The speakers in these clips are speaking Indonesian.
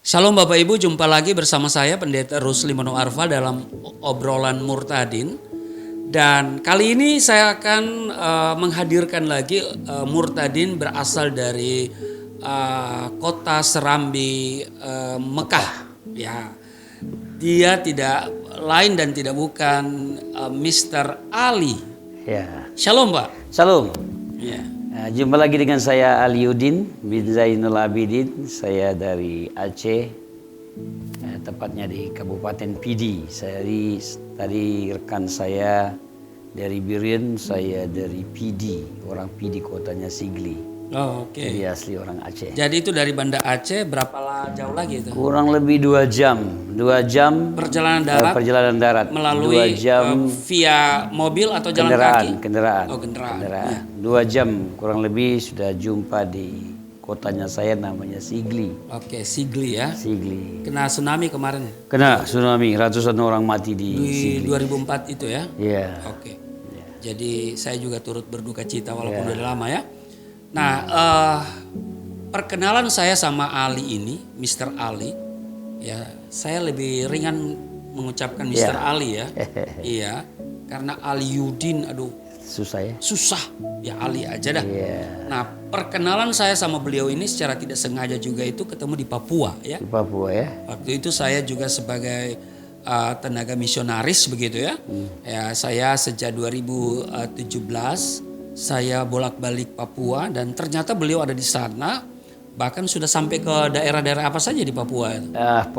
Shalom Bapak Ibu, jumpa lagi bersama saya Pendeta Rusli Mono Arfa dalam obrolan Murtadin. Dan kali ini saya akan menghadirkan lagi Murtadin berasal dari kota Serambi, Mekah. Ya, dia tidak lain dan tidak bukan Mr. Ali. Ya. Shalom Pak. Shalom. Ya. Jumpa lagi dengan saya Aliuddin bin Zainul Abidin. Saya dari Aceh, tepatnya di Kabupaten Pidi. Saya tadi rekan saya dari Birien, saya dari Pidi, orang Pidi kotanya Sigli. Oh, oke. Jadi asli orang Aceh. Jadi itu dari Banda Aceh berapa jauh lagi itu? Kurang lebih 2 jam. 2 jam perjalanan darat melalui 2 jam via mobil atau jalan kaki? Kendaraan. Oh, kendaraan. Ya. 2 jam kurang lebih sudah jumpa di kotanya saya, namanya Sigli. Oke, Sigli ya. Sigli. Kena tsunami kemarin. Kena tsunami, ratusan orang mati di Sigli. 2004 itu ya. Iya. Oke. Jadi saya juga turut berduka cita walaupun udah lama ya. Nah, perkenalan saya sama Ali ini, Mr. Ali, ya saya lebih ringan mengucapkan Mr. Ali ya. Iya, karena Aliuddin, aduh. Susah ya? Susah, ya Ali aja dah. Iya. Nah, perkenalan saya sama beliau ini secara tidak sengaja juga itu ketemu di Papua ya. Di Papua ya? Waktu itu saya juga sebagai tenaga misionaris begitu ya. Ya, saya sejak 2017 saya bolak-balik Papua dan ternyata beliau ada di sana, bahkan sudah sampai ke daerah-daerah apa saja di Papua.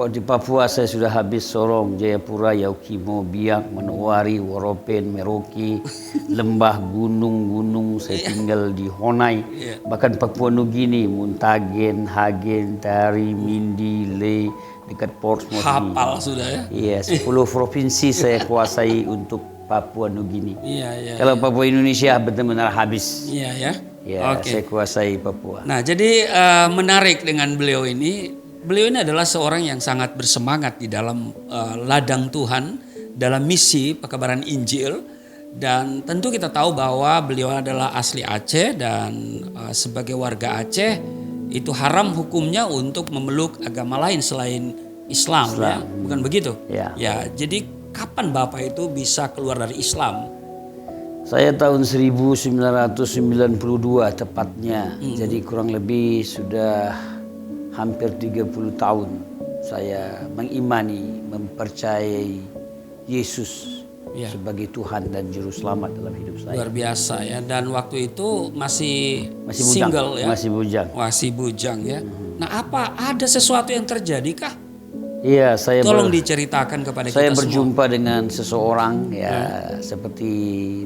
Di Papua saya sudah habis Sorong, Jayapura, Yaukimo, Biak, Manowari, Woropen, Merauke, lembah, gunung-gunung. Saya tinggal di Honai, bahkan Papua Nugini, Muntagen, Hagen, Tari, Mindi, Le, dekat Portsmouth. Hafal sudah ya? Iya, 10 provinsi saya kuasai untuk Papua Nugini. Iya. Kalau Papua Indonesia benar-benar habis. Iya ya. Ya, Oke. saya kuasai Papua. Nah, jadi menarik dengan beliau ini. Beliau ini adalah seorang yang sangat bersemangat di dalam ladang Tuhan, dalam misi pekabaran Injil. Dan tentu kita tahu bahwa beliau adalah asli Aceh dan sebagai warga Aceh itu haram hukumnya untuk memeluk agama lain selain Islam. Ya? Bukan begitu? Ya, jadi kapan Bapak itu bisa keluar dari Islam? Saya tahun 1992 tepatnya. Jadi kurang lebih sudah hampir 30 tahun saya mengimani, mempercayai Yesus sebagai Tuhan dan Juru Selamat dalam hidup saya. Luar biasa ya. Dan waktu itu masih bujang, single ya? Masih bujang ya. Nah, ada sesuatu yang terjadi kah? Iya, tolong diceritakan kepada kita semua. Saya berjumpa dengan seseorang seperti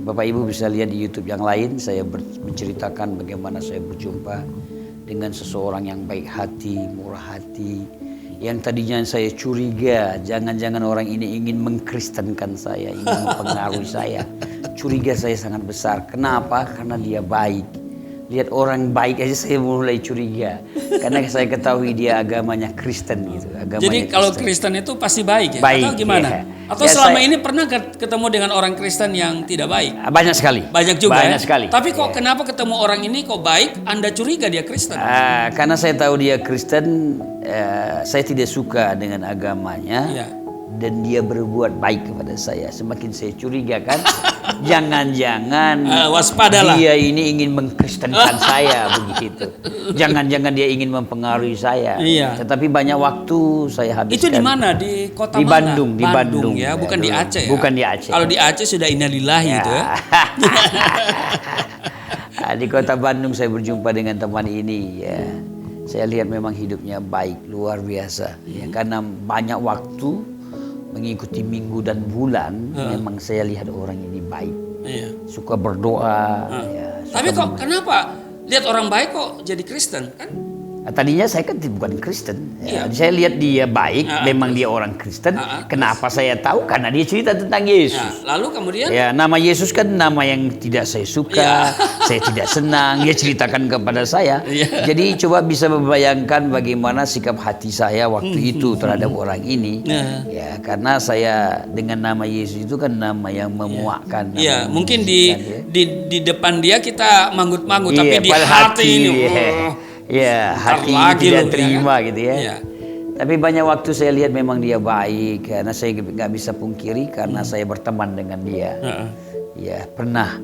Bapak Ibu bisa lihat di YouTube yang lain. Saya menceritakan bagaimana saya berjumpa dengan seseorang yang baik hati, murah hati. Yang tadinya saya curiga, jangan-jangan orang ini ingin mengkristenkan saya, ingin mempengaruhi saya. Curiga saya sangat besar. Kenapa? Karena dia baik. Lihat orang baik aja saya mulai curiga. Karena saya ketahui dia agamanya Kristen gitu. Jadi kalau Kristen itu pasti baik ya? Baik, atau gimana? Ya. Atau selama ini pernah ketemu dengan orang Kristen yang tidak baik? Banyak sekali. Banyak juga Banyak sekali. Tapi kok kenapa ketemu orang ini kok baik, Anda curiga dia Kristen? Karena saya tahu dia Kristen, saya tidak suka dengan agamanya. Dan dia berbuat baik kepada saya. Semakin saya curiga kan, jangan-jangan waspadalah. Dia ini ingin mengkristenkan saya begitu. Jangan-jangan dia ingin mempengaruhi saya. Tetapi banyak waktu saya habiskan. Itu di mana? Di kota di mana? Bandung, di Bandung ya, bukan di Aceh. Bukan di Aceh. Kalau di Aceh sudah innalillahi itu ya. Di kota Bandung saya berjumpa dengan teman ini ya. Saya lihat memang hidupnya baik, luar biasa. Ya, karena banyak waktu mengikuti minggu dan bulan, memang saya lihat orang ini baik, suka berdoa. Tapi kok kenapa lihat orang baik kok jadi Kristen kan? Tadinya saya kan bukan Kristen. Saya lihat dia baik, memang dia orang Kristen. Kenapa saya tahu? Karena dia cerita tentang Yesus. Lalu kemudian? Nama Yesus kan nama yang tidak saya suka, saya tidak senang. Dia ceritakan kepada saya. Jadi coba bisa membayangkan bagaimana sikap hati saya waktu itu terhadap orang ini. Karena saya dengan nama Yesus itu kan nama yang memuakkan. Mungkin di depan dia kita manggut-manggut, tapi di hati ini. Ya, hati tidak terima gitu ya. Tapi banyak waktu saya lihat memang dia baik, karena saya nggak bisa pungkiri karena saya berteman dengan dia. Ya, pernah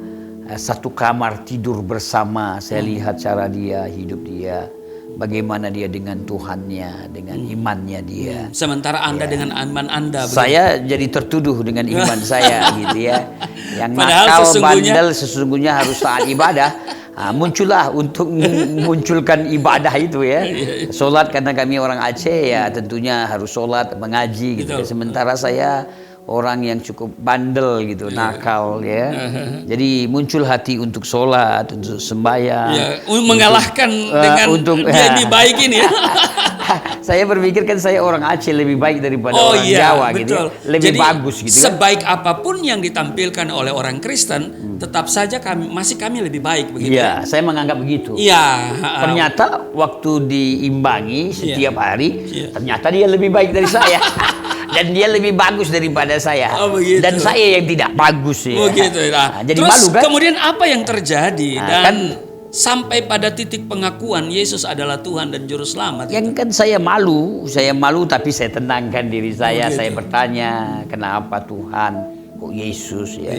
satu kamar tidur bersama, saya lihat cara dia, hidup dia, bagaimana dia dengan Tuhannya, dengan imannya dia. Sementara Anda dengan iman Anda. Saya jadi tertuduh dengan iman saya gitu ya. Yang Padahal nakal, sesungguhnya, bandel sesungguhnya harus taat ibadah. Muncullah untuk memunculkan ibadah itu ya. Sholat karena kami orang Aceh ya tentunya harus sholat, mengaji gitu. Sementara saya orang yang cukup bandel gitu, nakal ya. Jadi muncul hati untuk sholat, untuk sembahyang. Mengalahkan dengan dia lebih baik ini ya. Saya berpikir kan saya orang Aceh lebih baik daripada orang Jawa gitu. Lebih jadi, bagus gitu kan. Sebaik apapun yang ditampilkan oleh orang Kristen, tetap saja kami lebih baik begitu. Iya, saya menganggap begitu. Iya. Ternyata waktu diimbangi setiap hari, ternyata dia lebih baik dari saya. Dan dia lebih bagus daripada saya. Dan saya yang tidak bagus ya. Jadi terus malu kan? Kemudian apa yang terjadi? Dan sampai pada titik pengakuan Yesus adalah Tuhan dan Juru Selamat. Yang kan saya malu tapi saya tenangkan diri saya. Saya bertanya, kenapa Tuhan? Kok Yesus ya?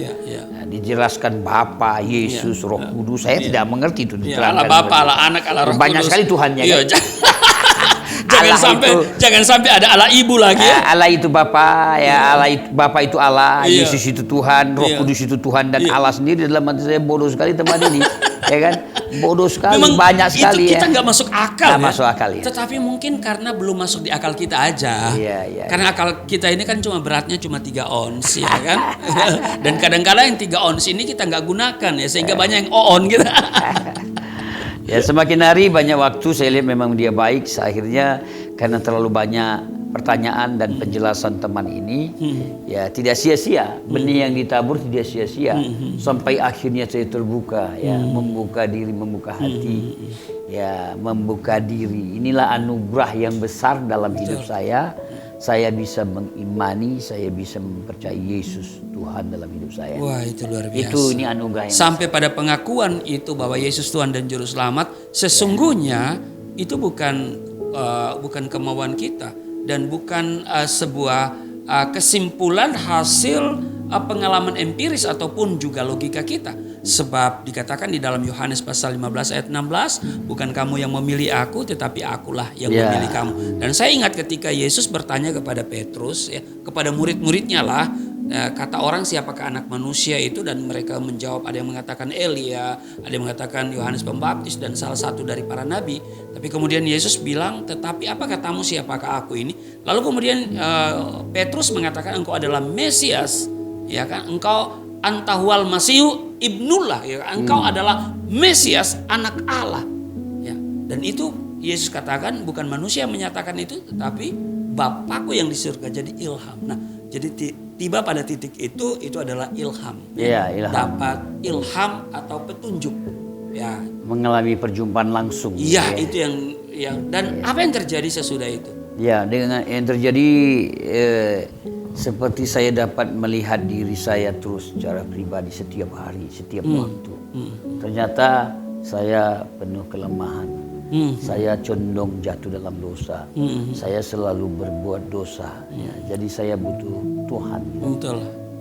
Dijelaskan Bapa, Yesus, Roh Kudus. Saya tidak mengerti itu. Allah Bapa, Allah Anak, Allah Roh Kudus. Banyak sekali Tuhannya. Kan? Jangan sampai ada Allah Ibu lagi ya. Allah itu Bapa ya, Allah itu Bapa itu Allah, Yesus itu Tuhan, Roh Kudus itu Tuhan, dan Allah sendiri. Dalam hati saya bodoh sekali teman ini. Ya kan? Bodoh sekali. Memang banyak sekali itu kita nggak masuk akal. Nggak masuk akal ya. Tetapi mungkin karena belum masuk di akal kita aja. Karena akal kita ini kan beratnya cuma 3 ons ya kan. Dan kadang-kadang yang 3 ons ini kita nggak gunakan ya, sehingga banyak yang on gitu. Ya, semakin hari banyak waktu saya lihat memang dia baik. Akhirnya karena terlalu banyak pertanyaan dan penjelasan teman ini, ya tidak sia-sia. Benih yang ditabur tidak sia-sia. Sampai akhirnya saya terbuka, ya, membuka diri, membuka hati, ya, membuka diri. Inilah anugerah yang besar dalam hidup saya. Saya bisa mengimani, saya bisa mempercayai Yesus Tuhan dalam hidup saya. Wah, itu luar biasa. Ini anugerah yang sampai pada pengakuan itu bahwa Yesus Tuhan dan Juru Selamat. Sesungguhnya itu bukan kemauan kita dan bukan sebuah kesimpulan hasil pengalaman empiris ataupun juga logika kita. Sebab dikatakan di dalam Yohanes pasal 15 ayat 16, bukan kamu yang memilih aku, tetapi akulah yang memilih kamu. Dan saya ingat ketika Yesus bertanya kepada Petrus, ya, kepada murid-muridnya lah, kata orang siapakah anak manusia itu, dan mereka menjawab, ada yang mengatakan Elia, ada yang mengatakan Yohanes Pembaptis dan salah satu dari para nabi. Tapi kemudian Yesus bilang, tetapi apa katamu, siapakah aku ini? Lalu kemudian Petrus mengatakan, engkau adalah Mesias, ya kan? Engkau Antahual Masihu Ibnullah, ya, engkau adalah Mesias, anak Allah. Ya. Dan itu Yesus katakan bukan manusia yang menyatakan itu, tetapi Bapakku yang di surga. Jadi ilham. Nah, jadi tiba pada titik itu adalah ilham. Ya, ilham. Dapat ilham atau petunjuk. Ya. Mengalami perjumpaan langsung. Iya, itu yang dan apa yang terjadi sesudah itu? Ya, dengan yang terjadi seperti saya dapat melihat diri saya terus secara pribadi setiap hari, setiap waktu. Ternyata saya penuh kelemahan. Saya condong jatuh dalam dosa. Saya selalu berbuat dosa. Ya, jadi saya butuh Tuhan. Betul.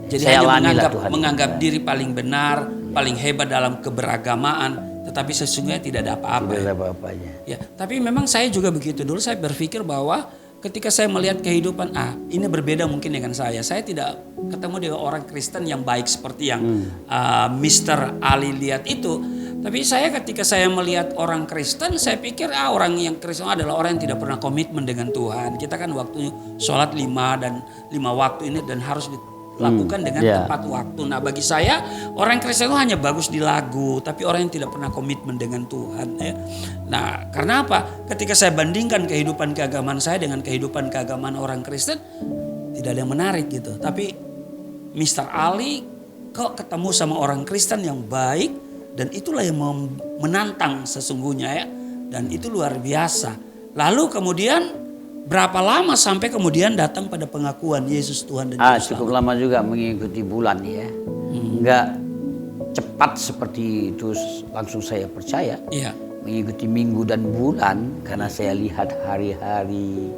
Jadi saya hanya menganggap diri paling benar, paling hebat dalam keberagamaan, tetapi sesungguhnya tidak ada apa-apa. Tidak ada apa-apanya. Ya, tapi memang saya juga begitu dulu. Saya berpikir bahwa ketika saya melihat kehidupan, ini berbeda mungkin dengan saya. Saya tidak ketemu dengan orang Kristen yang baik seperti yang Mr. Ali lihat itu. Tapi ketika saya melihat orang Kristen, saya pikir orang yang Kristen adalah orang yang tidak pernah komitmen dengan Tuhan. Kita kan waktu sholat 5 waktu ini dan harus dilakukan dengan tepat waktu. Nah, bagi saya orang Kristen itu hanya bagus di lagu, tapi orang yang tidak pernah komitmen dengan Tuhan. Ya. Nah, karena apa? Ketika saya bandingkan kehidupan keagamaan saya dengan kehidupan keagamaan orang Kristen, tidak ada yang menarik gitu. Tapi Mr. Ali kok ketemu sama orang Kristen yang baik, dan itulah yang menantang sesungguhnya ya. Dan itu luar biasa. Lalu kemudian berapa lama sampai kemudian datang pada pengakuan Yesus Tuhan dan Juru Selamat? Cukup lama juga, mengikuti bulan ya. Enggak cepat seperti itu langsung saya percaya. Iya. Mengikuti minggu dan bulan karena saya lihat hari-hari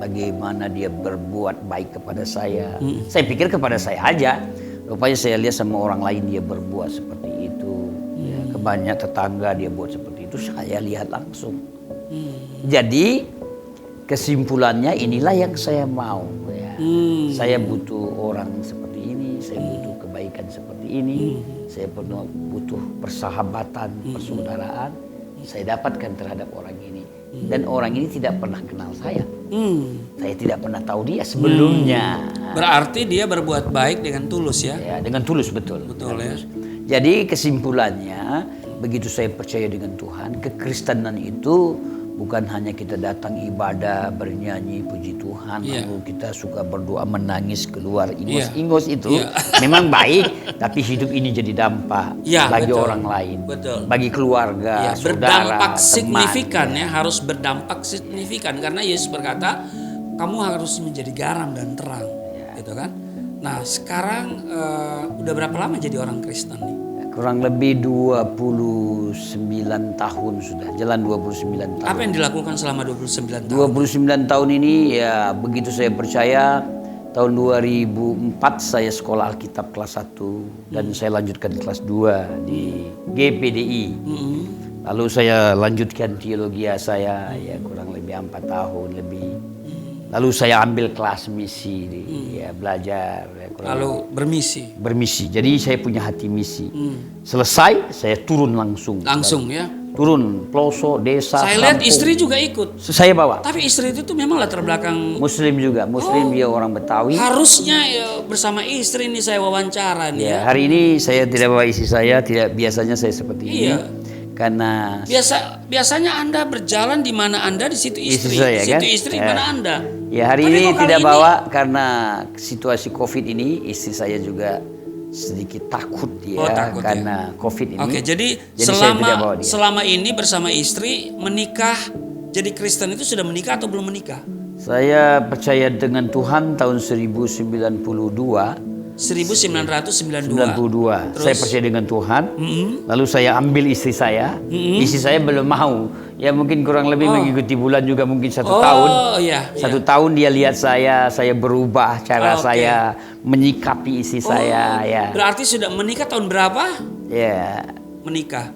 bagaimana dia berbuat baik kepada saya. Saya pikir kepada saya aja. Rupanya saya lihat sama orang lain dia berbuat seperti itu. Ya, ke banyak tetangga dia buat seperti itu, saya lihat langsung. Jadi kesimpulannya inilah yang saya mau. Ya. Saya butuh orang seperti ini, saya butuh kebaikan seperti ini, saya butuh persahabatan, persaudaraan. Saya dapatkan terhadap orang ini. Dan orang ini tidak pernah kenal saya. Saya tidak pernah tahu dia sebelumnya. Berarti dia berbuat baik dengan tulus ya? Ya, dengan tulus, betul. Betul ya. Jadi kesimpulannya, begitu saya percaya dengan Tuhan, kekristenan itu bukan hanya kita datang ibadah, bernyanyi, puji Tuhan, lalu kita suka berdoa, menangis, keluar ingos-ingos itu. Memang baik, tapi hidup ini jadi dampak bagi orang lain, bagi keluarga, saudara, berdampak teman. Signifikan ya, harus berdampak signifikan karena Yesus berkata, kamu harus menjadi garam dan terang, gitu kan? Nah sekarang udah berapa lama jadi orang Kristen nih? Kurang lebih 29 tahun sudah, jalan 29 tahun. Apa yang dilakukan selama 29 tahun? 29 tahun ini ya begitu saya percaya, tahun 2004 saya sekolah Alkitab kelas 1 dan saya lanjutkan kelas 2 di GPDI. Lalu saya lanjutkan teologi saya ya kurang lebih 4 tahun lebih. Lalu saya ambil kelas misi, ya belajar. Ya, lalu bermisi. Jadi saya punya hati misi. Selesai, saya turun langsung. Langsung ya? Turun, pelosok, desa, saya lihat istri juga ikut. Saya bawa. Tapi istri itu tuh memang latar belakang Muslim juga. Muslim, dia orang Betawi. Harusnya ya, bersama istri ini saya wawancara nih ya. Hari ini saya tidak bawa istri saya. Tidak, biasanya saya seperti ini. Karena biasanya Anda berjalan di mana Anda, di situ istri. Saya, di situ kan? istri, di mana Anda. Ya hari ini tidak bawa karena situasi COVID ini, istri saya juga sedikit takut ya karena COVID ini. Oke, jadi selama ini bersama istri menikah, jadi Kristen itu sudah menikah atau belum menikah? Saya percaya dengan Tuhan tahun 1992. 1992. Saya percaya dengan Tuhan. Lalu saya ambil istri saya. Istri saya belum mau. Ya mungkin kurang lebih mengikuti bulan juga mungkin 1 tahun. Satu tahun dia lihat saya berubah cara saya menyikapi istri saya. Ya. Berarti sudah menikah tahun berapa? Ya. Menikah.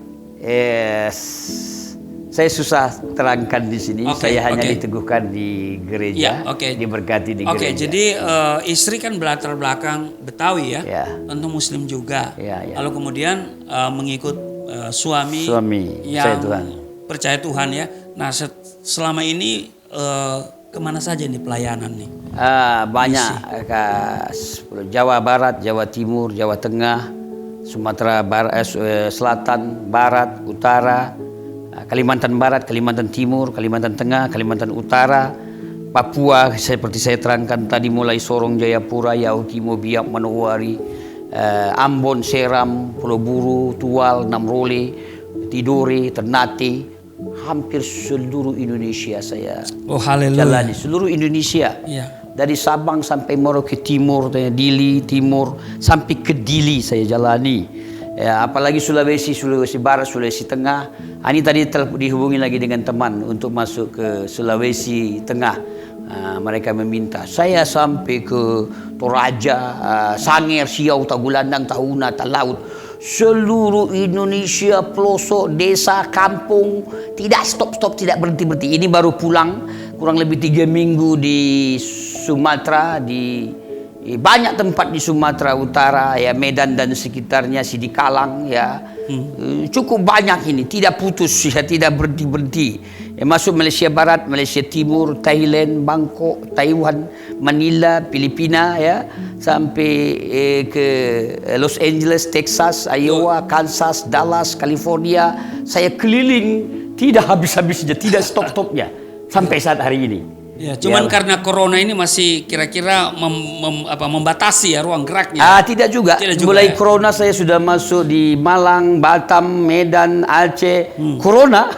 Saya susah terangkan di sini. Saya hanya diteguhkan di gereja, diberkati di gereja. Jadi istri kan berlatar belakang Betawi ya, tentu Muslim juga. Lalu kemudian mengikut suami yang percaya Tuhan ya. Nah selama ini kemana saja nih pelayanan nih? Banyak Jawa Barat, Jawa Timur, Jawa Tengah, Sumatera Barat, Selatan, Barat, Utara. Kalimantan Barat, Kalimantan Timur, Kalimantan Tengah, Kalimantan Utara, Papua, seperti saya terangkan tadi mulai Sorong, Jayapura, Yaukimo, Biak, Manowari, Ambon, Seram, Pulau Buru, Tual, Namrole, Tidore, Ternate, hampir seluruh Indonesia saya jalani, seluruh Indonesia. Dari Sabang sampai Merauke Timur, Dili Timur, sampai ke Dili saya jalani. Ya, apalagi Sulawesi Barat, Sulawesi Tengah. Ini tadi dihubungi lagi dengan teman untuk masuk ke Sulawesi Tengah. Mereka meminta saya sampai ke Toraja, Sangir, Siau, Tagulandang, Tahuna, Talaut. Seluruh Indonesia, pelosok, desa, kampung, tidak stop, tidak berhenti. Ini baru pulang kurang lebih 3 minggu di Sumatera, di banyak tempat di Sumatera Utara ya, Medan dan sekitarnya, Sidikalang ya. Cukup banyak ini, tidak putus ya, tidak berhenti. Ya, masuk Malaysia Barat, Malaysia Timur, Thailand, Bangkok, Taiwan, Manila, Filipina ya, sampai ke Los Angeles, Texas, Iowa, Kansas, Dallas, California. Saya keliling tidak habis-habisnya, tidak stop-stopnya sampai saat hari ini. Ya, cuman karena corona ini masih kira-kira membatasi ya ruang geraknya. Tidak juga. Mulai corona saya sudah masuk di Malang, Batam, Medan, Aceh. Corona.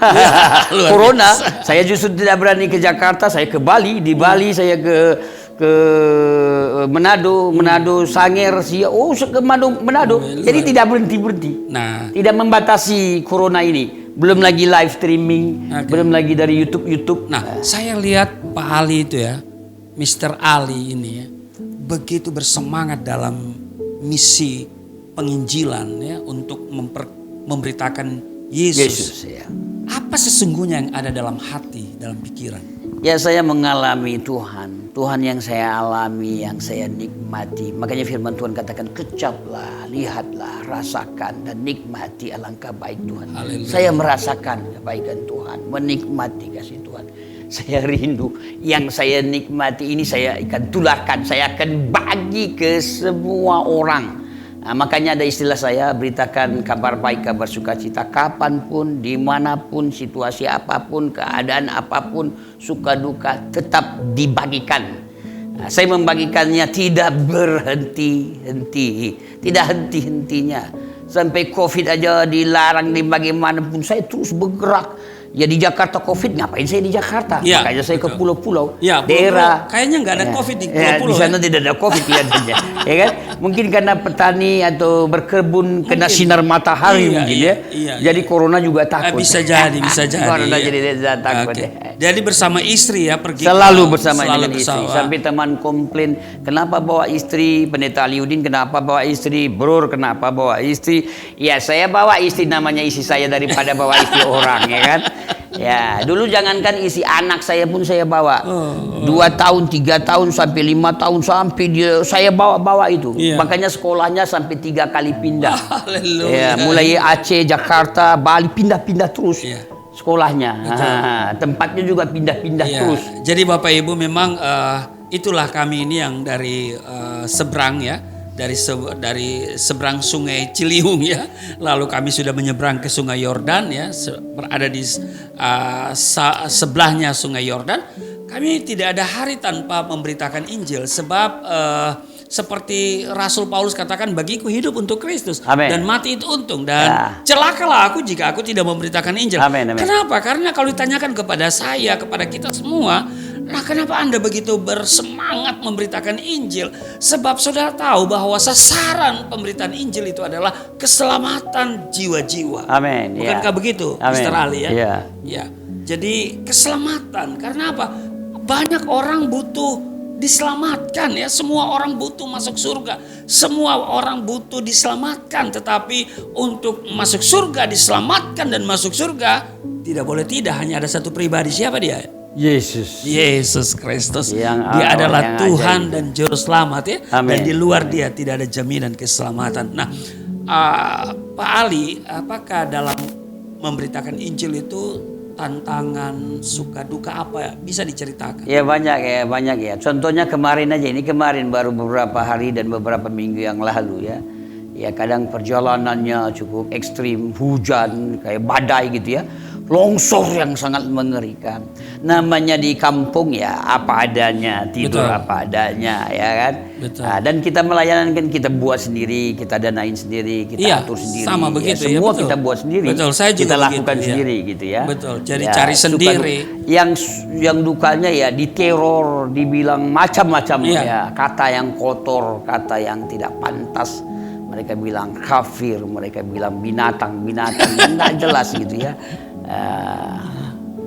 Corona. Saya justru tidak berani ke Jakarta, saya ke Bali. Di Bali saya ke Manado, Sangir, ke Manado. Jadi tidak berhenti. Nah, tidak membatasi corona ini. Belum lagi live streaming, belum lagi dari YouTube. Nah, saya lihat Pak Ali itu ya, Mr. Ali ini ya, begitu bersemangat dalam misi penginjilan ya untuk memberitakan Yesus. ya. Apa sesungguhnya yang ada dalam hati, dalam pikiran? Ya, saya mengalami Tuhan. Tuhan yang saya alami, yang saya nikmati. Makanya firman Tuhan katakan, kecaplah, lihatlah, rasakan dan nikmati alangkah baik Tuhan. Haleluya. Saya merasakan kebaikan Tuhan, menikmati kasih Tuhan. Saya rindu yang saya nikmati ini saya akan tularkan, saya akan bagi ke semua orang. Nah, makanya ada istilah saya, beritakan kabar baik, kabar sukacita kapanpun, dimanapun, situasi apapun, keadaan apapun, suka duka tetap dibagikan. Nah, saya membagikannya tidak berhenti-henti, tidak henti-hentinya. Sampai COVID aja dilarang di bagaimanapun, saya terus bergerak. Ya di Jakarta COVID, ngapain saya di Jakarta? Ya, makanya saya ke pulau-pulau, ya, daerah. Kayaknya nggak ada COVID di pulau-pulau. Di sana tidak ada COVID kelihatannya, ya kan? Mungkin karena petani atau berkebun kena sinar matahari mungkin ya. Jadi corona juga takut. Bisa jadi. Corona jadi takut. Okay. Jadi bersama istri ya pergi. Selalu bersama dengan istri. Sampai teman komplain, kenapa bawa istri? Pendeta Aliudin kenapa bawa istri? Bror kenapa bawa istri? Ya saya bawa istri, namanya istri saya daripada bawa istri orang, ya kan? Ya, dulu jangankan isi anak saya pun saya bawa 2 tahun, 3 tahun, sampai 5 tahun, sampai saya bawa itu. Makanya sekolahnya sampai 3 kali pindah. Ya, mulai Aceh, Jakarta, Bali, pindah-pindah terus sekolahnya. Tempatnya juga pindah-pindah terus. Jadi Bapak Ibu memang itulah kami ini yang dari seberang ya. Dari seberang Sungai Ciliwung ya, lalu kami sudah menyeberang ke Sungai Yordan ya, berada di sebelahnya Sungai Yordan. Kami tidak ada hari tanpa memberitakan Injil, sebab seperti Rasul Paulus katakan, bagiku hidup untuk Kristus. Amen. Dan mati itu untung, dan celakalah aku jika aku tidak memberitakan Injil. Amen. Kenapa? Karena kalau ditanyakan kepada saya, kepada kita semua, nah kenapa Anda begitu bersemangat memberitakan Injil? Sebab saudara tahu bahwa sasaran pemberitaan Injil itu adalah keselamatan jiwa-jiwa. Amin. Bukankah begitu, Mr. Ali ya? Ya. Jadi keselamatan, karena apa? Banyak orang butuh diselamatkan ya. Semua orang butuh masuk surga. Semua orang butuh diselamatkan. Tetapi untuk masuk surga, diselamatkan dan masuk surga, tidak boleh tidak, hanya ada satu pribadi. Siapa dia? Yesus Kristus. Dia adalah Tuhan dan Juru Selamat ya. Dan di luar Dia tidak ada jaminan keselamatan. Nah, Pak Ali, apakah dalam memberitakan Injil itu tantangan, suka duka, apa bisa diceritakan? Ya banyak ya. Contohnya kemarin aja, ini kemarin baru beberapa hari dan beberapa minggu yang lalu ya. Ya kadang perjalanannya cukup ekstrim, hujan kayak badai gitu ya. Longsor yang sangat mengerikan. Namanya di kampung ya apa adanya, tidur apa adanya ya kan. Nah, dan kita melayanan kan kita buat sendiri, kita danain sendiri, kita atur sendiri. Sama begitu ya, semua betul. Kita buat sendiri. Betul, saya juga kita lakukan begitu, sendiri gitu ya. Betul. Jadi cari sendiri. Yang dukanya ya diteror, dibilang macam-macam ya, kata yang kotor, kata yang tidak pantas. Mereka bilang kafir, mereka bilang binatang nggak jelas gitu ya.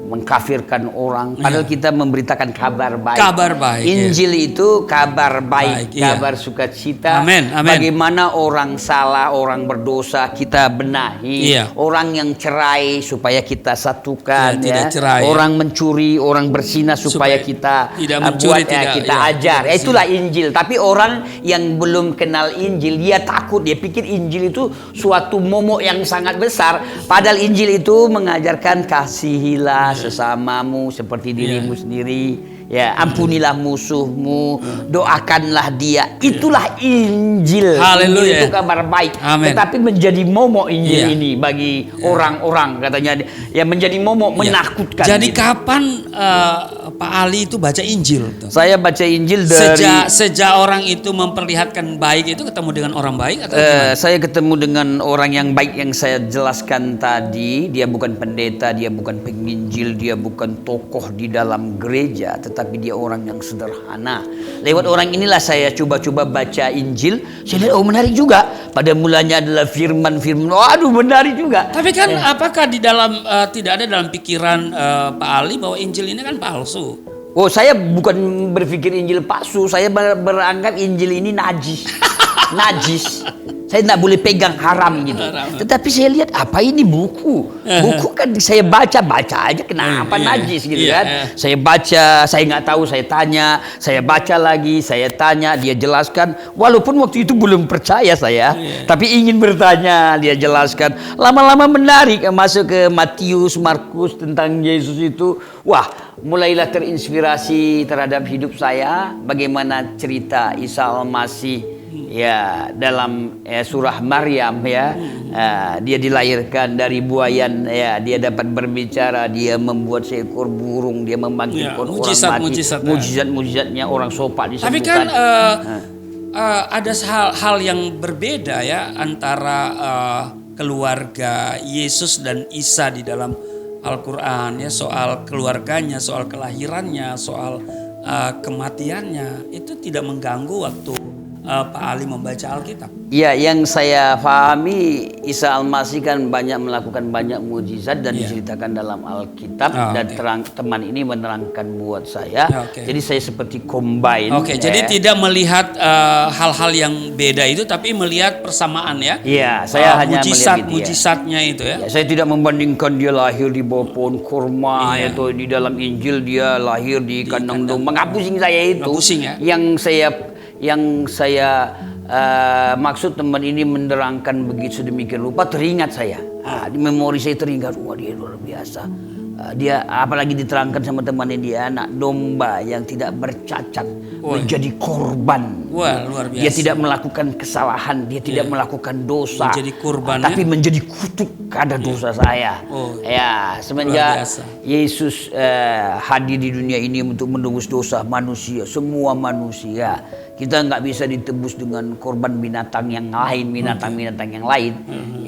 Mengkafirkan orang, padahal kita memberitakan kabar baik. Injil itu kabar baik, kabar sukacita. Amin. Bagaimana orang salah, orang berdosa kita benahi. Orang yang cerai supaya kita satukan. Orang mencuri, orang berzina supaya kita kita ajar. Itulah Injil. Tapi orang yang belum kenal Injil, dia takut, dia pikir Injil itu suatu momok yang sangat besar. Padahal Injil itu mengajarkan kasihilah sesamamu seperti dirimu sendiri. Ya, ampunilah musuhmu, doakanlah dia. Itulah Injil. Haleluya. Itu kabar baik. Amen. Tetapi menjadi momok Injil ini bagi orang-orang, katanya ya menjadi momok, menakutkan. Jadi kapan Pak Ali itu baca Injil? Saya baca Injil dari sejak orang itu memperlihatkan baik itu ketemu dengan orang baik atau gimana? Saya ketemu dengan orang yang baik yang saya jelaskan tadi. Dia bukan pendeta, dia bukan penginjil, dia bukan tokoh di dalam gereja, tetapi dia orang yang sederhana. Lewat orang inilah saya coba-coba baca Injil. Saya lihat menarik juga. Pada mulanya adalah firman-firman. Aduh menarik juga. Tapi kan apakah di dalam tidak ada dalam pikiran Pak Ali bahwa Injil ini kan palsu? Oh, saya bukan berpikir Injil palsu, saya beranggap Injil ini najis. Najis. Saya tidak boleh pegang, haram gitu. Tetapi saya lihat apa ini buku. Buku kan saya baca aja, kenapa najis gitu kan. Saya baca, saya nggak tahu, saya tanya, saya baca lagi, saya tanya, dia jelaskan. Walaupun waktu itu belum percaya saya, tapi ingin bertanya, dia jelaskan. Lama-lama menarik, masuk ke Matius, Markus tentang Yesus itu. Wah, mulailah terinspirasi terhadap hidup saya. Bagaimana cerita Isa Al-Masih. Ya, dalam surah Maryam ya, dia dilahirkan dari buayan ya, dia dapat berbicara, dia membuat seekor burung, dia membangkitkan orang mati, mujizat-mujizatnya orang sopak disembuhkan. Tapi kan ada hal yang berbeda ya antara keluarga Yesus dan Isa di dalam Al-Quran ya, soal keluarganya, soal kelahirannya, soal kematiannya, itu tidak mengganggu waktu Pak Ali membaca Alkitab. Ya, yang saya pahami Isa Al-Masih kan melakukan banyak mujizat dan diceritakan dalam Alkitab dan teman ini menerangkan buat saya. Jadi saya seperti combine. Jadi tidak melihat hal-hal yang beda itu, tapi melihat persamaan ya. Iya, saya hanya melihat mujizatnya itu ya. Saya tidak membandingkan dia lahir di bawah pohon kurma atau di dalam Injil dia lahir di kandang domba. Pusing saya itu. Pusing ya. Yang saya maksud teman ini menerangkan begitu sedemikian rupa, teringat saya. Di memori saya teringat, wah dia luar biasa. Dia apalagi diterangkan sama temannya, dia anak domba yang tidak bercacat menjadi korban. Wah, luar biasa. Dia tidak melakukan kesalahan, dia tidak melakukan dosa. Menjadi korban, tapi menjadi kutuk karena dosa saya. Ya, semenjak Yesus hadir di dunia ini untuk menebus dosa manusia, semua manusia. Kita nggak bisa ditebus dengan korban binatang yang lain, binatang yang lain.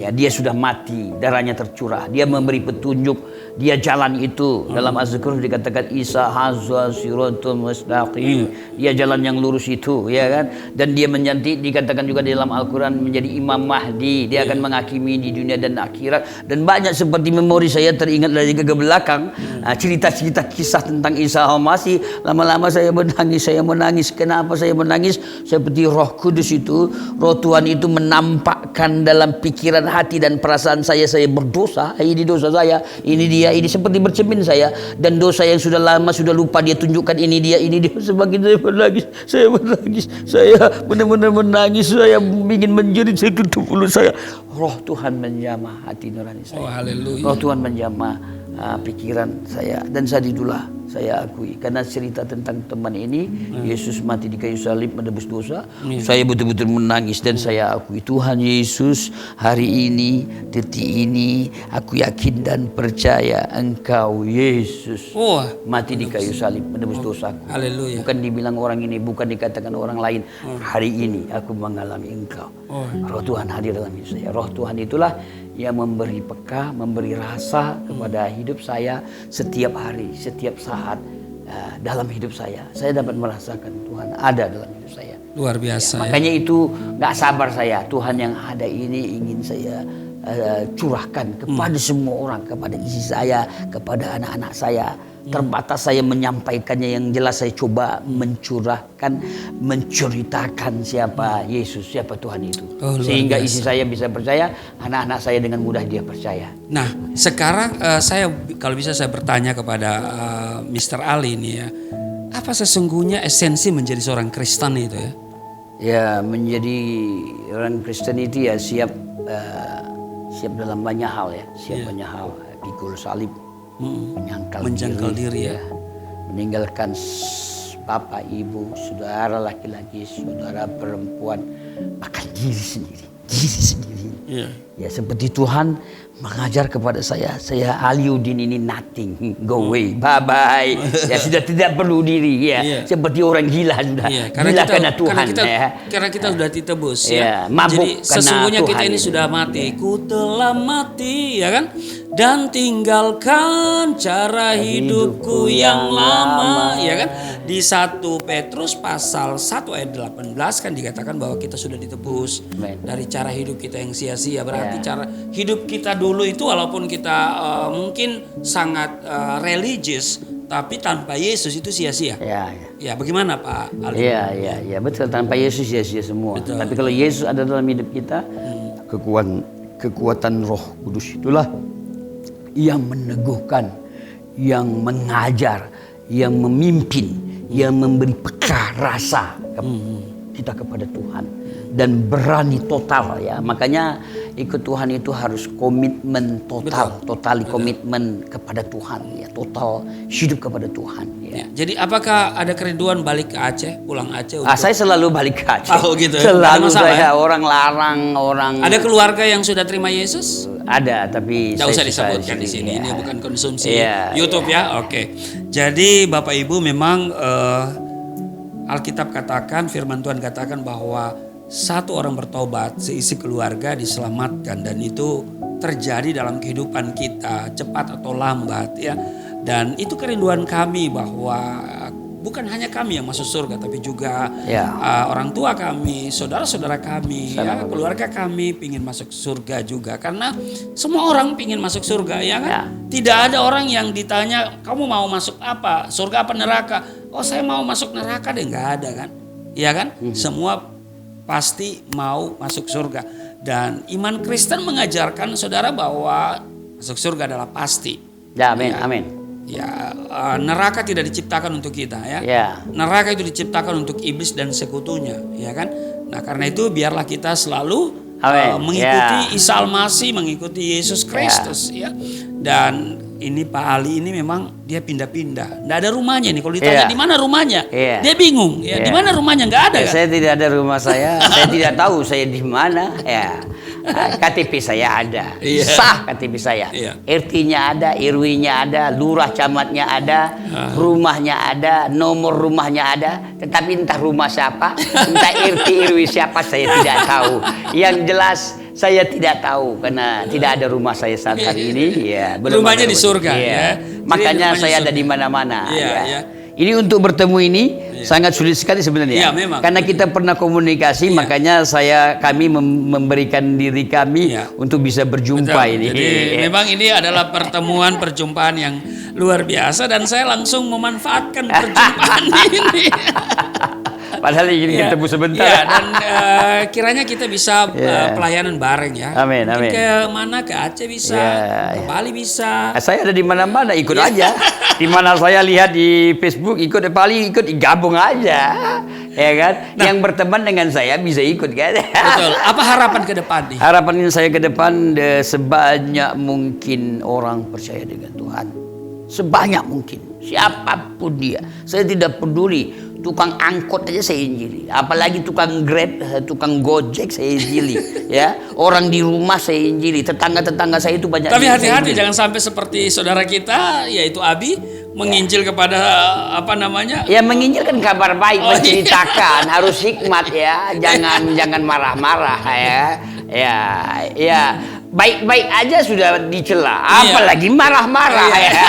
Ya, dia sudah mati, darahnya tercurah. Dia memberi petunjuk, dia jalan itu. Dalam Az-Zukhruf dikatakan Isa hazza siratul mustaqim. Dia jalan yang lurus itu, ya kan? Dan dia dikatakan juga di dalam Al-Quran menjadi Imam Mahdi. Dia akan menghakimi di dunia dan akhirat. Dan banyak seperti memori saya teringat dari ke belakang, cerita-cerita kisah tentang Isa Al-Masih. Lama-lama saya menangis. Kenapa saya menangis? Seperti Roh Kudus itu, Roh Tuhan itu menampakkan dalam pikiran, hati dan perasaan saya berdosa. Ini dosa saya, ini dia, ini seperti bercermin saya. Dan dosa yang sudah lama sudah lupa dia tunjukkan, ini dia. Semakin saya menangis, saya benar-benar menangis, saya ingin menjerit, saya tutup mulut saya. Roh Tuhan menjamah hati nurani saya. Roh Tuhan menjamah pikiran saya, dan saat itulah saya akui, karena cerita tentang teman ini, Yesus mati di kayu salib menebus dosa, saya betul-betul menangis. Dan saya akui, Tuhan Yesus, hari ini, detik ini, aku yakin dan percaya Engkau Yesus mati di kayu salib menebus dosaku. Bukan dibilang orang ini, bukan dikatakan orang lain. Hari ini aku mengalami Engkau. Roh Tuhan hadir dalam hidup saya. Roh Tuhan itulah yang memberi peka, memberi rasa kepada hidup saya setiap hari, setiap saat dalam hidup saya. Saya dapat merasakan Tuhan ada dalam hidup saya. Luar biasa. Makanya itu gak sabar saya. Tuhan yang ada ini ingin saya curahkan kepada semua orang, kepada istri saya, kepada anak-anak saya. Terbatas saya menyampaikannya, yang jelas saya coba menceritakan siapa Yesus, siapa Tuhan itu. Sehingga istri saya bisa percaya, anak-anak saya dengan mudah dia percaya. Nah, sekarang saya kalau bisa saya bertanya kepada Mr. Ali ini ya, apa sesungguhnya esensi menjadi seorang Kristen itu ya? Ya, menjadi orang Kristen itu ya siap dalam banyak hal ya, banyak hal, pikul salib. Menyangkal diri ya. Meninggalkan bapak, ibu, saudara laki-laki, saudara perempuan, bahkan diri sendiri. Ya, seperti Tuhan mengajar kepada saya Aliuddin ini nothing, go away, bye-bye. Ya, sudah tidak perlu diri ya. Seperti orang gila sudah. Karena Tuhan karena kita sudah ditebus ya. Jadi sesungguhnya kita ini sudah mati. Ku telah mati ya kan? Dan tinggalkan cara hidupku yang lama ya kan? Di 1 Petrus pasal 1 ayat 18 kan dikatakan bahwa kita sudah ditebus dari cara hidup kita yang sia-sia. Berarti cara hidup kita dulu itu walaupun kita mungkin sangat religious, tapi tanpa Yesus itu sia-sia. Ya, Ya, bagaimana Pak Ali? ya, betul. Tanpa Yesus sia-sia semua. Betul. Tapi kalau Yesus ada dalam hidup kita, kekuatan Roh Kudus itulah yang meneguhkan, yang mengajar, yang memimpin, yang memberi peka rasa kita kepada Tuhan dan berani total ya. Makanya ikut Tuhan itu harus komitmen total, totali komitmen kepada Tuhan ya, total hidup kepada Tuhan ya. Ya, jadi apakah ada kerinduan balik ke Aceh, pulang Aceh? Saya selalu balik ke Aceh. Oh gitu. Nggak ada Selalu masalah, saya ya? orang larang, orang Ada keluarga yang sudah terima Yesus? ada tapi Tidak usah saya disebutkan di sini. ya. Ini bukan konsumsi Iya, YouTube ya. Oke. Jadi Bapak Ibu memang Alkitab katakan, firman Tuhan katakan bahwa satu orang bertobat, seisi keluarga diselamatkan, dan itu terjadi dalam kehidupan kita cepat atau lambat ya. Dan itu kerinduan kami bahwa bukan hanya kami yang masuk surga, tapi juga orang tua kami, saudara-saudara kami, ya, keluarga kami ingin masuk surga juga. Karena semua orang ingin masuk surga, ya kan? Ya. Tidak ada orang yang ditanya, kamu mau masuk apa? Surga apa neraka? Oh, saya mau masuk neraka deh, nggak ada kan? Ya kan? Semua pasti mau masuk surga. Dan iman Kristen mengajarkan saudara bahwa masuk surga adalah pasti. Ya, amin, amin. Ya, neraka tidak diciptakan untuk kita ya. Neraka itu diciptakan untuk iblis dan sekutunya, ya kan? Nah, karena itu biarlah kita selalu mengikuti Isa Al-Masih, mengikuti Yesus Kristus ya. Dan ini Pak Ali ini memang dia pindah-pindah. Nggak ada rumahnya nih. Kalau ditanya di mana rumahnya, dia bingung. Ya, di mana rumahnya nggak ada. Kan? Saya tidak ada rumah saya. Saya tidak tahu saya di mana. Ya. KTP saya ada, sah KTP saya, RT-nya ada, RW-nya ada, lurah camatnya ada, rumahnya ada, nomor rumahnya ada, tetapi entah rumah siapa, entah RT RW siapa saya tidak tahu. Yang jelas saya tidak tahu karena tidak ada rumah saya saat hari ini. Ya, rumahnya di surga. Ya. Makanya saya ada di mana-mana. Ini untuk bertemu ini sangat sulit sekali sebenarnya. Memang. Karena kita pernah komunikasi, makanya kami memberikan diri kami untuk bisa berjumpa ini. Jadi memang ini adalah perjumpaan yang luar biasa dan saya langsung memanfaatkan perjumpaan ini. Padahal ingin ketemu sebentar. Dan kiranya kita bisa pelayanan bareng ya. Amin, amin. Ke mana? Ke Aceh bisa, ke Bali bisa. Saya ada di mana-mana, ikut aja. Di mana saya lihat di Facebook ikut di Bali, ikut gabung aja. Ya kan? Nah, yang berteman dengan saya bisa ikut kan? Betul. Apa harapan ke depan nih? Harapan saya ke depan sebanyak mungkin orang percaya dengan Tuhan. Sebanyak mungkin. Siapapun dia. Saya tidak peduli. Tukang angkot aja saya injili, apalagi tukang Grab, tukang Gojek saya injili, ya. Orang di rumah saya injili, tetangga-tetangga saya itu banyak. Tapi hati-hati jangan sampai seperti saudara kita, yaitu Abi, menginjil kepada apa namanya? Ya, menginjil kan kabar baik, menceritakan, harus hikmat ya, jangan marah-marah ya. Baik-baik aja sudah dicela, apalagi marah-marah ya.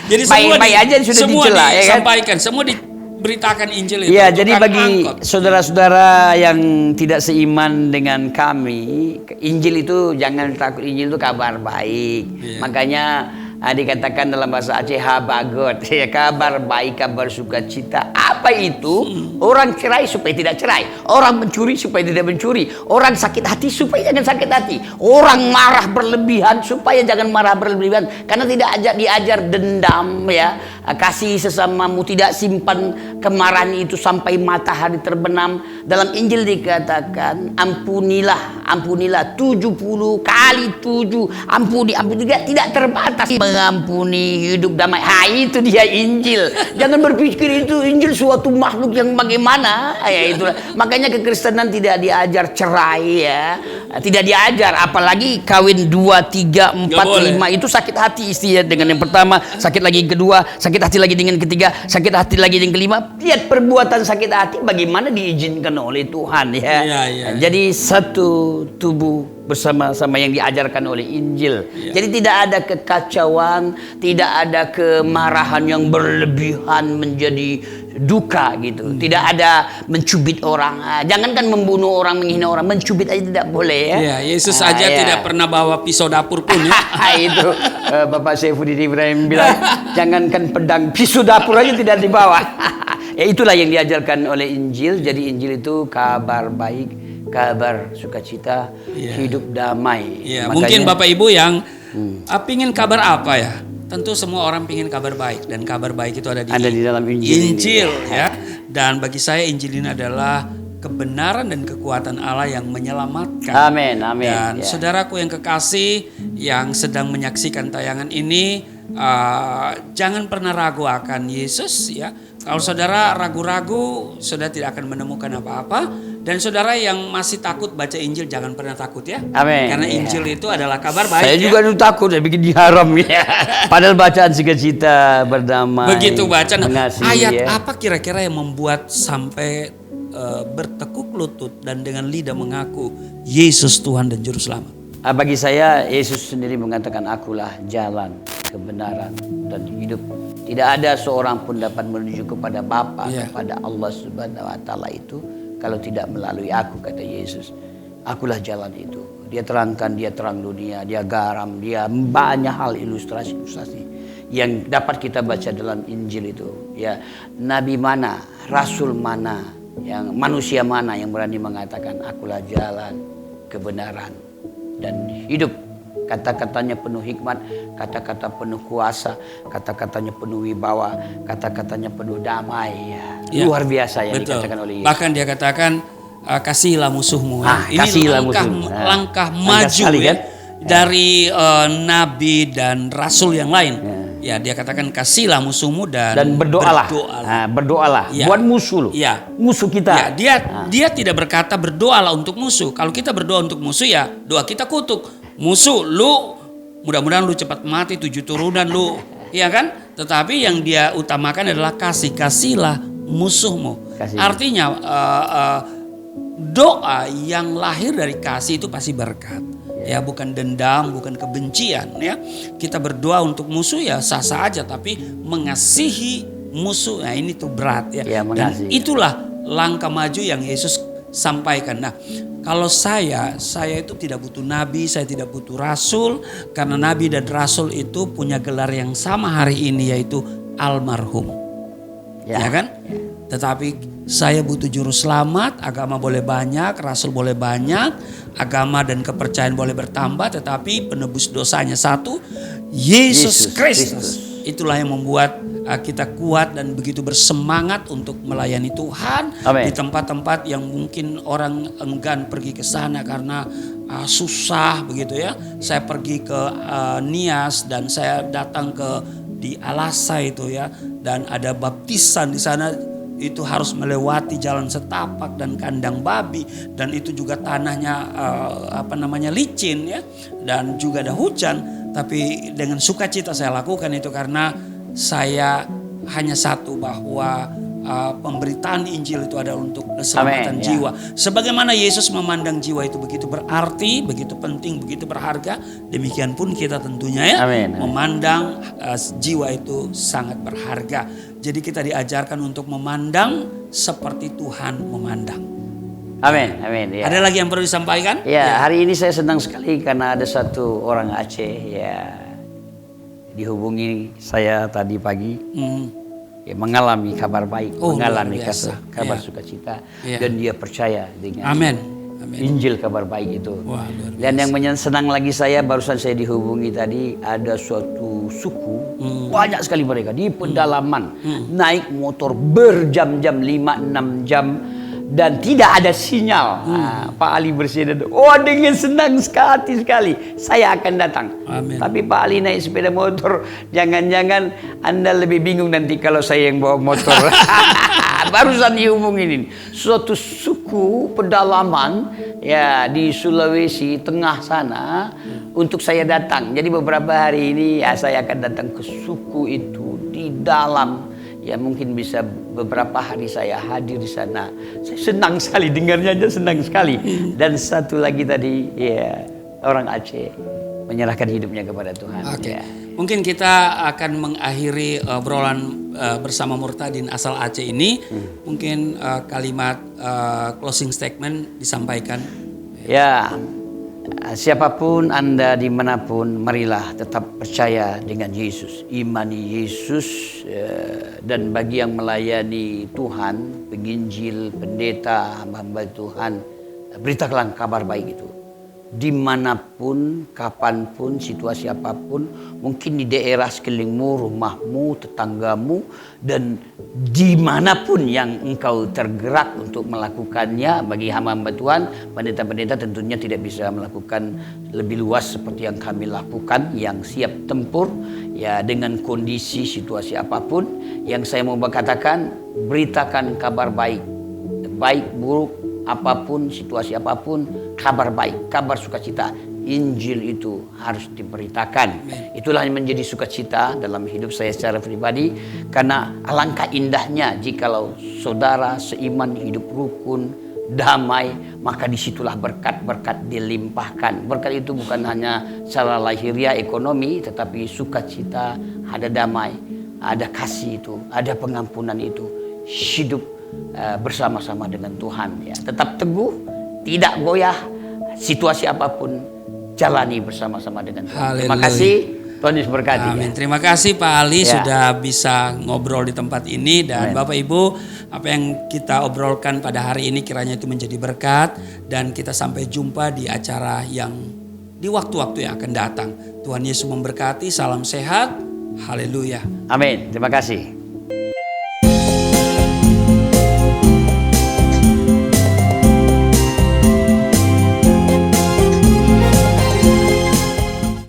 Jadi baik-baik aja sudah dicela, ya kan? Sampaikan, semua beritakan Injil itu. Ya, jadi bagi saudara-saudara yang tidak seiman dengan kami, Injil itu jangan takut, Injil itu kabar baik. Makanya dikatakan dalam bahasa Aceh habagot, ya, kabar baik, kabar sukacita. Apa itu? Orang cerai supaya tidak cerai, orang mencuri supaya tidak mencuri, orang sakit hati supaya jangan sakit hati, orang marah berlebihan supaya jangan marah berlebihan, karena tidak diajar dendam ya, kasih sesamamu, tidak simpan kemarahan itu sampai matahari terbenam. Dalam Injil dikatakan ampunilah 70 kali 7, ampuni tidak terbatas, mengampuni, hidup damai. Itu dia Injil. Jangan berpikir itu Injil suatu makhluk yang bagaimana. Ya itulah. Makanya kekristenan tidak diajar cerai ya. Tidak diajar, apalagi kawin 2, 3, 4, 5 itu sakit hati istrinya dengan yang pertama, sakit lagi yang kedua, sakit hati lagi dengan ketiga, sakit hati lagi dengan kelima. Lihat perbuatan sakit hati bagaimana diizinkan oleh Tuhan ya. Jadi satu tubuh bersama-sama yang diajarkan oleh Injil. Ya. Jadi tidak ada kekacauan, tidak ada kemarahan yang berlebihan menjadi duka gitu. Tidak ada mencubit orang. Jangankan membunuh orang, menghina orang, mencubit aja tidak boleh ya. Ya, Yesus aja tidak pernah bawa pisau dapur pun ya. Itu Bapak Saifuddin Ibrahim bilang, jangankan pedang, pisau dapur aja tidak dibawa. Ya itulah yang diajarkan oleh Injil. Jadi Injil itu kabar baik, kabar sukacita, hidup damai. Ya, Makanya, mungkin Bapak Ibu yang pingin kabar apa ya? Tentu semua orang pingin kabar baik, dan kabar baik itu ada di dalam Injil, ya. Dan bagi saya Injil ini adalah kebenaran dan kekuatan Allah yang menyelamatkan. Amin, amin. Dan saudaraku yang kekasih yang sedang menyaksikan tayangan ini, jangan pernah ragu akan Yesus ya. Kalau saudara ragu-ragu, saudara tidak akan menemukan apa-apa. Dan saudara yang masih takut baca Injil, jangan pernah takut ya. Amin. Karena Injil itu adalah kabar baik. Saya juga dulu takut, saya bikin diharam ya. Padahal bacaan sukacita, berdamai. Begitu baca, mengasihi, ayat ya. apa kira-kira yang membuat sampai bertekuk lutut dan dengan lidah mengaku Yesus Tuhan dan Juru Selamat? Bagi saya, Yesus sendiri mengatakan, akulah jalan, kebenaran, dan hidup. Tidak ada seorang pun dapat menuju kepada Bapa, kepada Allah Subhanahu wa Ta'ala itu, kalau tidak melalui aku, kata Yesus. Akulah jalan itu. Dia terangkan, dia terang dunia, dia garam, dia banyak hal ilustrasi-ilustrasi yang dapat kita baca dalam Injil itu. Ya, nabi mana, rasul mana, yang manusia mana yang berani mengatakan akulah jalan, kebenaran, dan hidup. Kata-katanya penuh hikmat, kata-kata penuh kuasa, kata-katanya penuh wibawa, kata-katanya penuh damai. Ya. Luar biasa yang dikatakan oleh Yesus. Bahkan dia katakan kasihilah musuhmu. Ini kasihilah langkah maju sekali, ya, kan? dari nabi dan rasul yang lain. Ya, dia katakan kasihilah musuhmu dan berdoalah. Berdoalah. Ya. Buat musuh loh. Ya. Musuh kita. Ya, dia tidak berkata berdoalah untuk musuh. Kalau kita berdoa untuk musuh, ya doa kita kutuk. Musuh lu, mudah-mudahan lu cepat mati 7 turunan lu, ya kan? Tetapi yang dia utamakan adalah kasihilah musuhmu. Artinya doa yang lahir dari kasih itu pasti berkat. Ya, bukan dendam, bukan kebencian ya. Kita berdoa untuk musuh ya sah-sah aja, tapi mengasihi musuh, nah ini tuh berat ya. Dan itulah langkah maju yang Yesus sampaikan. Nah, kalau saya itu tidak butuh nabi, saya tidak butuh rasul, karena nabi dan rasul itu punya gelar yang sama hari ini, yaitu almarhum. Ya kan? Tetapi saya butuh juru selamat. Agama boleh banyak, rasul boleh banyak, agama dan kepercayaan boleh bertambah, tetapi penebus dosanya satu, Yesus Kristus. Itulah yang membuat kita kuat dan begitu bersemangat untuk melayani Tuhan. Amen. Di tempat-tempat yang mungkin orang enggan pergi ke sana karena susah begitu ya. Saya pergi ke Nias dan saya datang di Alasa itu ya, dan ada baptisan di sana. Itu harus melewati jalan setapak dan kandang babi, dan itu juga tanahnya licin ya, dan juga ada hujan. Tapi dengan sukacita saya lakukan itu karena saya hanya satu, bahwa pemberitaan Injil itu adalah untuk keselamatan jiwa. Sebagaimana Yesus memandang jiwa itu begitu berarti, begitu penting, begitu berharga, demikian pun kita tentunya ya memandang jiwa itu sangat berharga. Jadi kita diajarkan untuk memandang seperti Tuhan memandang. Amin, amin. Ya. Ada lagi yang perlu disampaikan? Ya, hari ini saya senang sekali karena ada satu orang Aceh ya dihubungi saya tadi pagi. Ya, mengalami kabar baik, mengalami kabar sukacita, dan dia percaya dengan Injil kabar baik itu. Wah, dan yang senang lagi saya, barusan saya dihubungi tadi, ada suatu suku, banyak sekali mereka di pedalaman, naik motor berjam-jam, 5-6 jam, dan tidak ada sinyal. Pak Ali bersih, dengan senang sekali saya akan datang. Amin. Tapi Pak Ali naik sepeda motor, jangan-jangan Anda lebih bingung nanti kalau saya yang bawa motor. Barusan dihubungin ini suatu suku pedalaman ya di Sulawesi Tengah sana untuk saya datang. Jadi beberapa hari ini ya saya akan datang ke suku itu di dalam. Ya mungkin bisa beberapa hari saya hadir di sana. Saya senang sekali dengarnya aja, senang sekali. Dan satu lagi tadi ya orang Aceh menyerahkan hidupnya kepada Tuhan. Oke. Ya. Mungkin kita akan mengakhiri obrolan bersama Murtadin asal Aceh ini. Mungkin kalimat closing statement disampaikan. Ya, siapapun Anda dimanapun, marilah tetap percaya dengan Yesus, imani Yesus, dan bagi yang melayani Tuhan, penginjil, pendeta, hamba-hamba Tuhan, beritakanlah kabar baik itu. Dimanapun, kapanpun, situasi apapun, mungkin di daerah sekelilingmu, rumahmu, tetanggamu, dan dimanapun yang engkau tergerak untuk melakukannya. Bagi hamba-hamba Tuhan, pendeta-pendeta tentunya tidak bisa melakukan lebih luas seperti yang kami lakukan, yang siap tempur ya dengan kondisi situasi apapun. Yang saya mau katakan, beritakan kabar baik, baik buruk apapun, situasi apapun, kabar baik, kabar sukacita. Injil itu harus diberitakan. Itulah yang menjadi sukacita dalam hidup saya secara pribadi. Karena alangkah indahnya jikalau saudara seiman hidup rukun, damai, maka disitulah berkat-berkat dilimpahkan. Berkat itu bukan hanya secara lahiriah ekonomi, tetapi sukacita, ada damai, ada kasih itu, ada pengampunan itu. Hidup bersama-sama dengan Tuhan ya. Tetap teguh, tidak goyah, situasi apapun jalani bersama-sama dengan Tuhan. Haleluya. Terima kasih, Tuhan Yesus berkati. Amin. Terima kasih Pak Ali Ya. sudah bisa ngobrol di tempat ini, dan Amin. Bapak Ibu, apa yang kita obrolkan pada hari ini kiranya itu menjadi berkat, dan kita sampai jumpa di acara yang di waktu-waktu yang akan datang. Tuhan Yesus memberkati, salam sehat. Haleluya. Amin. Terima kasih.